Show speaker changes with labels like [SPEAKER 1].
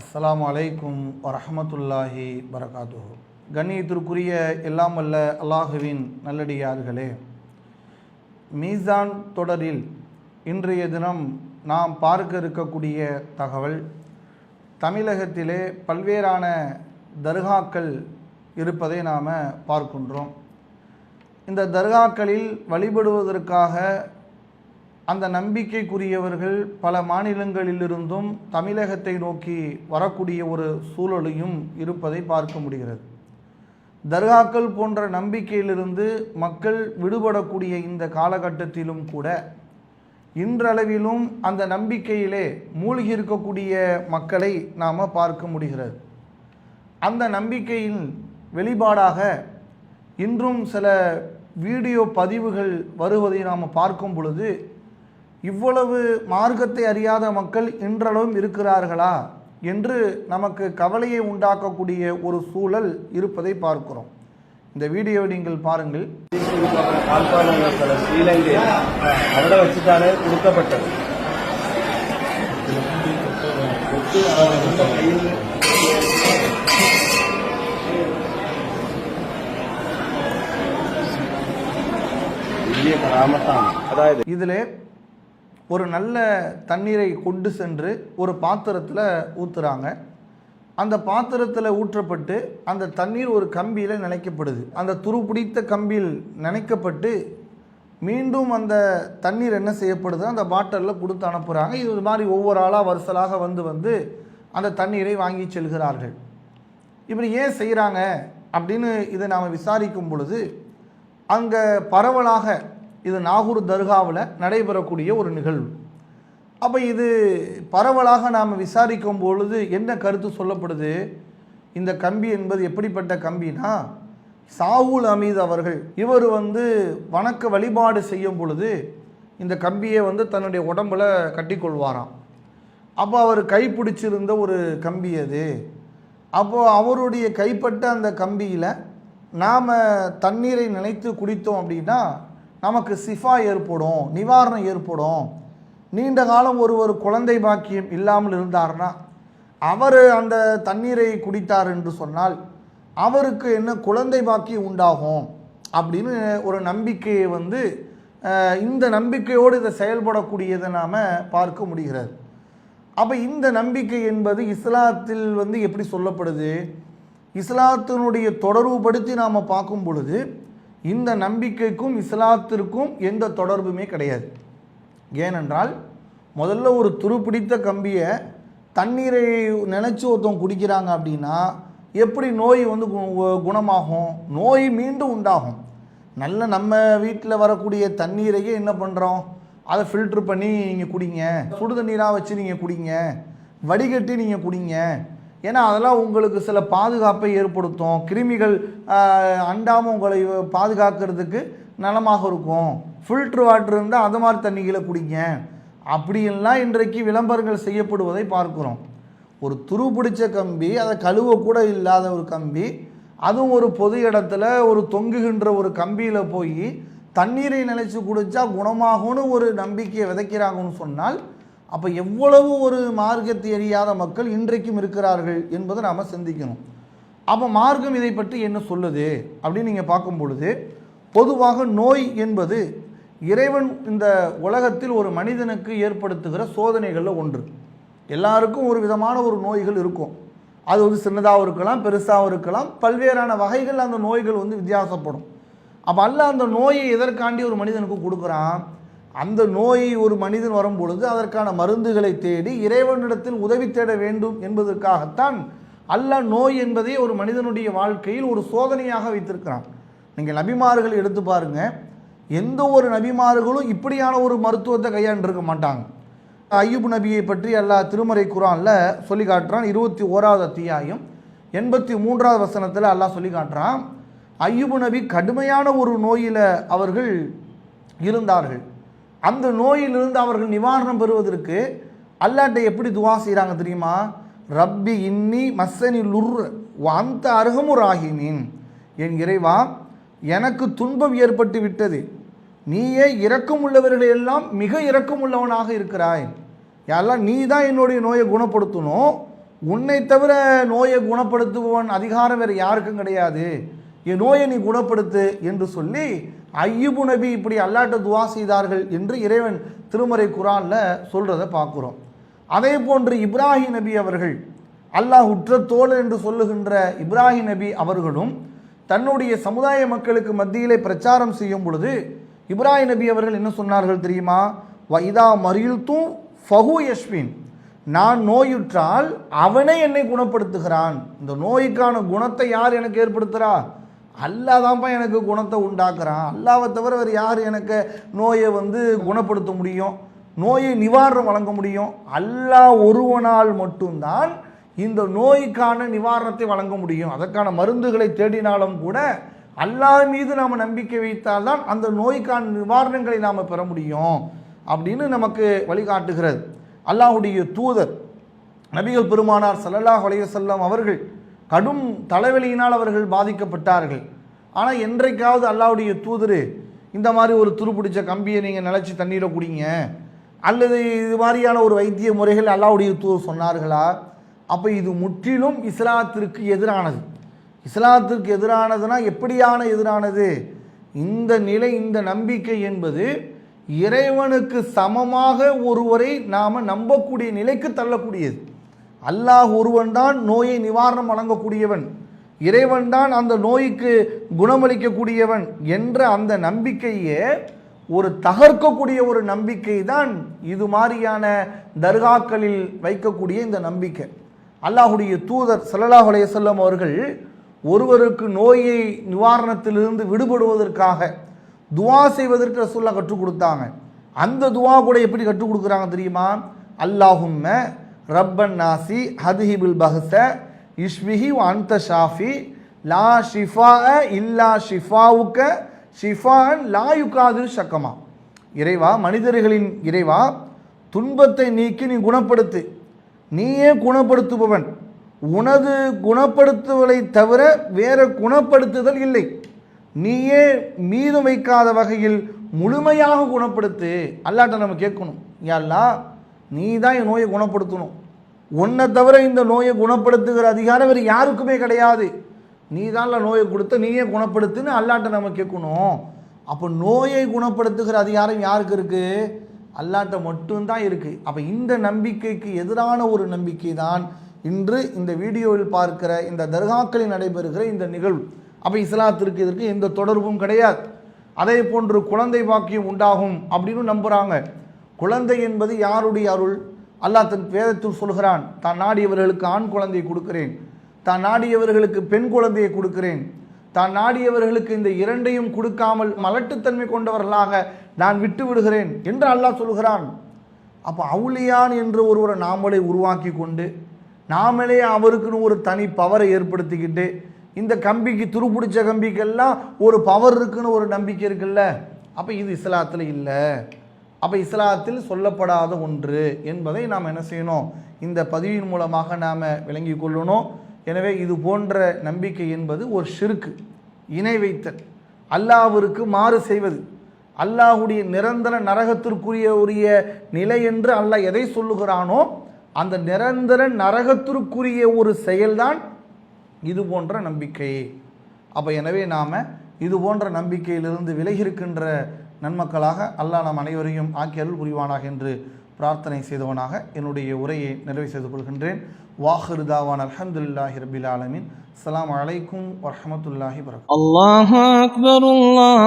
[SPEAKER 1] அஸ்ஸலாமு அலைக்கும் வரஹ்மத்துல்லாஹி வரகாத்துஹு. கண்ணியத்திற்குரிய எல்லாம் வல்ல அல்லாஹுவின் நல்லடியார்களே, மீசான் தொடரில் இன்றைய தினம் நாம் பார்க்க இருக்கக்கூடிய தகவல், தமிழகத்திலே பல்வேறான தர்காக்கள் இருப்பதை நாம் பார்க்கின்றோம். இந்த தர்காக்களில் வழிபடுவதற்காக அந்த நம்பிக்கைக்குரியவர்கள் பல மாநிலங்களிலிருந்தும் தமிழகத்தை நோக்கி வரக்கூடிய ஒரு சூழலையும் இருப்பதை பார்க்க முடிகிறது. தர்காக்கள் போன்ற நம்பிக்கையிலிருந்து மக்கள் விடுபடக்கூடிய இந்த காலகட்டத்திலும் கூட இன்றளவிலும் அந்த நம்பிக்கையிலே மூழ்கி இருக்கக்கூடிய மக்களை நாம் பார்க்க முடிகிறது. அந்த நம்பிக்கையின் வெளிப்பாடாக இன்றும் சில வீடியோ பதிவுகள் வருவதை நாம் பார்க்கும் பொழுது, இவ்வளவு மார்க்கத்தை அறியாத மக்கள் இன்றளவும் இருக்கிறார்களா என்று நமக்கு கவலையை உண்டாக்கக்கூடிய ஒரு சூழல் இருப்பதை பார்க்கிறோம். இந்த வீடியோவை நீங்கள் பாருங்கள்.
[SPEAKER 2] வச்சுட்டாலே கொடுக்கப்பட்டது.
[SPEAKER 1] இதில் ஒரு நல்ல தண்ணீரை கொண்டு சென்று ஒரு பாத்திரத்தில் ஊற்றுறாங்க. அந்த பாத்திரத்தில் ஊற்றப்பட்டு அந்த தண்ணீர் ஒரு கம்பியில் நினைக்கப்படுது. அந்த துருப்பிடித்த கம்பியில் நினைக்கப்பட்டு மீண்டும் அந்த தண்ணீர் என்ன செய்யப்படுது, அந்த பாட்டிலில் கொடுத்து அனுப்புகிறாங்க. இது மாதிரி ஒவ்வொரு ஆளாக வருஷலாக வந்து அந்த தண்ணீரை வாங்கி செல்கிறார்கள். இப்படி ஏன் செய்கிறாங்க அப்படின்னு இதை நாம் விசாரிக்கும் பொழுது, அங்கே பரவலாக இது நாகூர் தர்காவில் நடைபெறக்கூடிய ஒரு நிகழ்வு. அப்போ இது பரவலாக நாம் விசாரிக்கும் பொழுது என்ன கருத்து சொல்லப்படுது, இந்த கம்பி என்பது எப்படிப்பட்ட கம்பினா, சாவுல் அமீது அவர்கள் இவர் வணக்க வழிபாடு செய்யும் பொழுது இந்த கம்பியை தன்னுடைய உடம்பில் கட்டிக்கொள்வாராம். அப்போ அவர் கைப்பிடிச்சிருந்த ஒரு கம்பி அது. அப்போது அவருடைய கைப்பட்ட அந்த கம்பியில் நாம் தண்ணீரை நினைத்து குடித்தோம் அப்படின்னா நமக்கு சிஃபா ஏற்படும், நிவாரணம் ஏற்படும். நீண்ட காலம் ஒரு குழந்தை பாக்கியம் இல்லாமல் இருந்தார்னா அவர் அந்த தண்ணீரை குடித்தார் என்று சொன்னால் அவருக்கு என்ன குழந்தை பாக்கியம் உண்டாகும் அப்படின்னு ஒரு நம்பிக்கையை இந்த நம்பிக்கையோடு இதை செயல்படக்கூடியதை நாம் பார்க்க முடிகிறது. அப்போ இந்த நம்பிக்கை என்பது இஸ்லாத்தில் எப்படி சொல்லப்படுது, இஸ்லாத்தினுடைய தொடர்புபடுத்தி நாம் பார்க்கும் பொழுது இந்த நம்பிக்கைக்கும் இஸ்லாத்திற்கும் எந்த தொடர்புமே கிடையாது. ஏனென்றால் முதல்ல ஒரு துருப்பிடித்த கம்பியை தண்ணீரை நினச்சி ஒருத்தவங்க குடிக்கிறாங்க அப்படின்னா எப்படி நோய் குணமாகும், நோய் மீண்டும் உண்டாகும். நல்ல நம்ம வீட்டில் வரக்கூடிய தண்ணீரையே என்ன பண்ணுறோம், அதை ஃபில்ட்ரு பண்ணி நீங்கள் குடிங்க, சுடு தண்ணீராக வச்சு நீங்கள் குடிங்க, வடிகட்டி நீங்கள் குடிங்க. ஏன்னா அதெல்லாம் உங்களுக்கு சில பாதுகாப்பை ஏற்படுத்தும், கிருமிகள் அண்டாமல் உங்களை பாதுகாக்கிறதுக்கு நலமாக இருக்கும். ஃபில்ட்ரு வாட்டர் இருந்தால் அது மாதிரி தண்ணிகளை குடிங்க அப்படின்லாம் இன்றைக்கு விளம்பரங்கள் செய்யப்படுவதை பார்க்குறோம். ஒரு துருப்பிடிச்ச கம்பி, அதை கழுவக்கூட இல்லாத ஒரு கம்பி, அதுவும் ஒரு பொது இடத்துல ஒரு தொங்குகின்ற ஒரு கம்பியில் போய் தண்ணீரை நினைச்சு குடித்தா குணமாகும்னு ஒரு நம்பிக்கையை விதைக்கிறாங்கன்னு சொன்னால், அப்போ எவ்வளவு ஒரு மார்க்கத்தை அறியாத மக்கள் இன்றைக்கும் இருக்கிறார்கள் என்பதை நாம் சிந்திக்கணும். அப்போ மார்க்கம் இதை பற்றி என்ன சொல்லுது அப்படின்னு நீங்கள் பார்க்கும் பொழுது, பொதுவாக நோய் என்பது இறைவன் இந்த உலகத்தில் ஒரு மனிதனுக்கு ஏற்படுத்துகிற சோதனைகளில் ஒன்று. எல்லாருக்கும் ஒரு விதமான ஒரு நோய்கள் இருக்கும். அது சின்னதாகவும் இருக்கலாம், பெருசாகவும் இருக்கலாம், பல்வேறான வகைகள் அந்த நோய்கள் வித்தியாசப்படும். அப்போ அல்லாஹ் அந்த நோயை எதற்காண்டி ஒரு மனிதனுக்கு கொடுக்குறான், அந்த நோய் ஒரு மனிதன் வரும் பொழுது அதற்கான மருந்துகளை தேடி இறைவனிடத்தில் உதவி தேட வேண்டும் என்பதற்காகத்தான் அல்லாஹ் நோய் என்பதை ஒரு மனிதனுடைய வாழ்க்கையில் ஒரு சோதனையாக வைத்திருக்கிறான். நீங்கள் நபிமார்கள் எடுத்து பாருங்கள், எந்த ஒரு நபிமார்களும் இப்படியான ஒரு மருத்துவத்தை கையாண்டிருக்க மாட்டாங்க. ஐயூப் நபியை பற்றி அல்லாஹ் திருமறை குர்ஆனில் சொல்லி காட்டுறான். 21வது அத்தியாயம் 83வது வசனத்தில் அல்லாஹ் சொல்லி காட்டுறான், ஐயூப் நபி கடுமையான ஒரு நோயில் அவர்கள் இருந்தார்கள். அந்த நோயிலிருந்து அவர்கள் நிவாரணம் பெறுவதற்கு அல்லாஹ்ட்ட எப்படி துவா செய்கிறாங்க தெரியுமா, ரப்பி இன்னி மஸ்ஸனி லுர் அந்த அருகமு ராஹிமீன், என் இறைவா எனக்கு துன்பம் ஏற்பட்டு விட்டது, நீயே இரக்கம் உள்ளவர்களெல்லாம் மிக இரக்கம் உள்ளவனாக இருக்கிறாய். யாரெல்லாம் நீ தான் என்னுடைய நோயை குணப்படுத்தணும், உன்னை தவிர நோயை குணப்படுத்துபவன் அதிகாரம் வேறு யாருக்கும் கிடையாது, என் நோயை நீ குணப்படுத்து என்று சொல்லி ஐயூப் நபி இப்படி அல்லாஹ்ட்ட துவா செய்தார்கள் என்று இறைவன் திருமறை குர்ஆன்ல சொல்றதை பார்க்குறோம். அதே போன்று இப்ராஹிம் நபி அவர்கள், அல்லாஹ் உற்ற தோழர் என்று சொல்லுகின்ற இப்ராஹிம் நபி அவர்களும் தன்னுடைய சமுதாய மக்களுக்கு மத்தியிலே பிரச்சாரம் செய்யும் பொழுது இப்ராஹிம் நபி அவர்கள் என்ன சொன்னார்கள் தெரியுமா? வைதா மரில்தும் ஃபஹு யஷ்பின், நான் நோயுற்றால் அவனே என்னை குணப்படுத்துகிறான். இந்த நோய்க்கான குணத்தை யார் எனக்கு ஏற்படுத்துகிறா? அல்லாஹ் தான்ப்பா எனக்கு குணத்தை உண்டாக்குறான். அல்லாஹ்வை தவிர வேறு யார் எனக்கு நோயை குணப்படுத்த முடியும், நோயை நிவாரணம் வழங்க முடியும்? அல்லாஹ் ஒருவனால் மட்டும்தான் இந்த நோய்க்கான நிவாரணத்தை வழங்க முடியும். அதற்கான மருந்துகளை தேடினாலும் கூட அல்லாஹ் மீது நாம் நம்பிக்கை வைத்தால்தான் அந்த நோய்க்கான நிவாரணங்களை நாம் பெற முடியும் அப்படின்னு நமக்கு வழிகாட்டுகிறது. அல்லாஹ்வுடைய தூதர் நபிகள் பெருமானார் ஸல்லல்லாஹு அலைஹி வஸல்லம் அவர்கள் கடும் தலைவலியினால் அவர்கள் பாதிக்கப்பட்டார்கள். ஆனால் என்றைக்காவது அல்லாஹ்வுடைய தூதர் இந்த மாதிரி ஒரு துருப்பிடிச்ச கம்பியை நீங்கள் நினச்சி தண்ணீரை குடிங்க அல்லது இது மாதிரியான ஒரு வைத்திய முறைகள் அல்லாஹ்வுடைய தூதர் சொன்னார்களா? அப்போ இது முற்றிலும் இஸ்லாத்திற்கு எதிரானது. இஸ்லாத்திற்கு எதிரானதுன்னா எப்படியான எதிரானது? இந்த நிலை, இந்த நம்பிக்கை என்பது இறைவனுக்கு சமமாக ஒருவரை நாம் நம்பக்கூடிய நிலைக்கு தள்ளக்கூடியது. அல்லாஹ் ஒருவன் தான் நோயை நிவாரணம் வழங்கக்கூடியவன், இறைவன் தான் அந்த நோய்க்கு குணமளிக்கக்கூடியவன் என்ற அந்த நம்பிக்கையே ஒரு தகர்க்கக்கூடிய ஒரு நம்பிக்கை தான் இது மாதிரியான தர்காக்களில் வைக்கக்கூடிய இந்த நம்பிக்கை. அல்லாஹ்வுடைய தூதர் ஸல்லல்லாஹு அலைஹி வஸல்லம் அவர்கள் ஒருவருக்கு நோயை நிவாரணத்திலிருந்து விடுபடுவதற்காக துவா செய்வதற்கு ரசூலுல்லாஹ் கற்றுக் கொடுத்தாங்க. அந்த துவா கூட எப்படி கற்றுக் கொடுக்குறாங்க தெரியுமா? அல்லாஹும்ம ரப்பன் நாசி ஹதிஹிபில் பஹ்ஸ இஷ்பிஹி வ அன்த ஷாஃபி லா ஷிஃபாஅ இல்லா ஷிஃபாவுக்க ஷிஃபான் லா யுகாதிரு ஷக்கமா. இறைவா, மனிதர்களின் இறைவா, துன்பத்தை நீக்கி நீ குணப்படுத்து, நீயே குணப்படுத்துபவன், உனது குணப்படுத்துவதை தவிர வேற குணப்படுத்துதல் இல்லை, நீயே மீது வைக்காத வகையில் முழுமையாக குணப்படுத்து. அல்லாஹ்ட்ட நம்ம கேட்கணும், யா அல்லாஹ் நீ தான் என் நோயை குணப்படுத்தணும், உன்னை தவிர இந்த நோயை குணப்படுத்துகிற அதிகாரம் வேறு யாருக்குமே கிடையாது, நீ தான் நோயை கொடுத்த, நீயே குணப்படுத்துன்னு அல்லாஹ்ட்ட நம்ம கேட்கணும். அப்போ நோயை குணப்படுத்துகிற அதிகாரம் யாருக்கு இருக்குது? அல்லாஹ்ட்ட மட்டும்தான் இருக்குது. அப்போ இந்த நம்பிக்கைக்கு எதிரான ஒரு நம்பிக்கை தான் இன்று இந்த வீடியோவில் பார்க்கிற இந்த தர்காக்களில் நடைபெறுகிற இந்த நிகழ்வு. அப்போ இஸ்லாத்திற்கு இதற்கு எந்த தொடர்பும் கிடையாது. அதே போன்று குழந்தை பாக்கியம் உண்டாகும் அப்படின்னு நம்புகிறாங்க. குழந்தை என்பது யாருடைய அருள்? அல்லாஹ் தன் வேதத்தில் சொல்கிறான், தான் நாடியவர்களுக்கு ஆண் குழந்தையை கொடுக்கிறேன், தான் நாடியவர்களுக்கு பெண் குழந்தையை கொடுக்கிறேன், தான் நாடியவர்களுக்கு இந்த இரண்டையும் கொடுக்காமல் மலட்டுத்தன்மை கொண்டவர்களாக நான் விட்டு விடுகிறேன் என்று அல்லாஹ் சொல்கிறான். அப்போ அவுலியான் என்று ஒருவரை நாமளே உருவாக்கி கொண்டு நாமளே அவருக்குன்னு ஒரு தனி பவரை ஏற்படுத்திக்கிட்டு இந்த கம்பிக்கு துருப்பிடிச்ச கம்பிக்கெல்லாம் ஒரு பவர் இருக்குன்னு ஒரு நம்பிக்கை இருக்குல்ல, அப்போ இது இஸ்லாத்தில் இல்லை. அப்போ இஸ்லாத்தில் சொல்லப்படாத ஒன்று என்பதை நாம் என்ன செய்யணும்? இந்த பதிவின் மூலமாக நாம் விளங்கி கொள்ளணும். எனவே இது போன்ற நம்பிக்கை என்பது ஒரு ஷிர்க், இணை வைத்தல், அல்லாஹ்விற்கு மாறு செய்வது, அல்லாஹ்வுடைய நிரந்தர நரகத்திற்குரிய நிலை என்று அல்லாஹ் எதை சொல்லுகிறானோ அந்த நிரந்தர நரகத்திற்குரிய ஒரு செயல்தான் இது போன்ற நம்பிக்கை. அப்போ எனவே நாம் இது போன்ற நம்பிக்கையிலிருந்து விலகி இருக்கின்ற நன்மக்களாக அல்லாஹ் நாம் அனைவரையும் ஆக்கி அருள் புரிவானாக என்று பிரார்த்தனை செய்தவனாக என்னுடைய உரையை நிறைவு செய்து கொள்கின்றேன். வாஹிரு தாவான் அல்ஹம்துலில்லாஹி ரப்பில் ஆலமீன். அஸ்ஸலாமு அலைக்கும் வரஹ்மத்துல்லாஹி வபரகாத்துஹு.
[SPEAKER 2] அல்லாஹு அக்பர். அல்லாஹ்